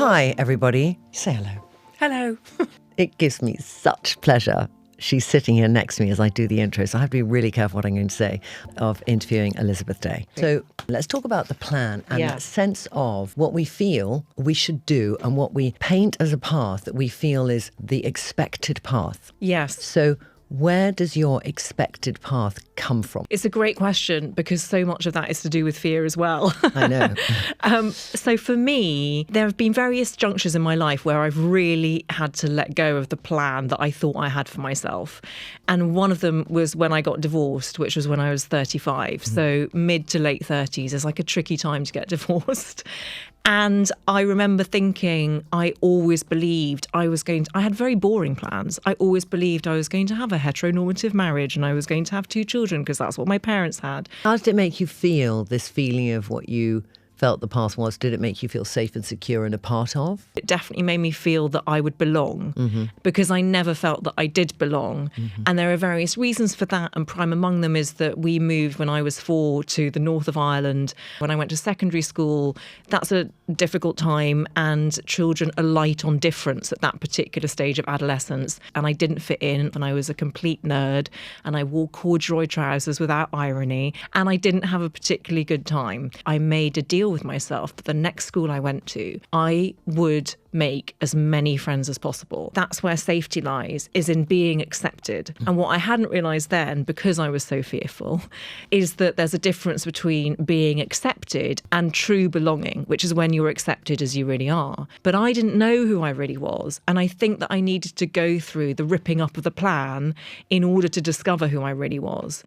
Hi, everybody. Say hello. Hello. It gives me such pleasure. She's sitting here next to me as I do the intro, so I have to be really careful what I'm going to say, of interviewing Elizabeth Day. So let's talk about the plan and that sense of what we feel we should do and what we paint as a path that we feel is the expected path. Yes. So where does your expected path come from? It's a great question because so much of that is to do with fear as well. I know. So for me, there have been various junctures in my life where I've really had to let go of the plan that I thought I had for myself. And one of them was when I got divorced, which was when I was 35. So mid to late 30s is like a tricky time to get divorced. And I remember thinking, I always believed I had very boring plans. I always believed I was going to have a heteronormative marriage and I was going to have 2 children because that's what my parents had. How did it make you feel, this feeling of what you felt the path was? Did it make you feel safe and secure and a part of? It definitely made me feel that I would belong because I never felt that I did belong. And there are various reasons for that. And prime among them is that we moved when I was 4 to the north of Ireland. When I went to secondary school, that's a difficult time and children are light on difference at that particular stage of adolescence. And I didn't fit in and I was a complete nerd and I wore corduroy trousers without irony and I didn't have a particularly good time. I made a deal with myself that the next school I went to, I would make as many friends as possible. That's where safety lies, is in being accepted. And what I hadn't realised then, because I was so fearful, is that there's a difference between being accepted and true belonging, which is when you're accepted as you really are. But I didn't know who I really was. And I think that I needed to go through the ripping up of the plan in order to discover who I really was.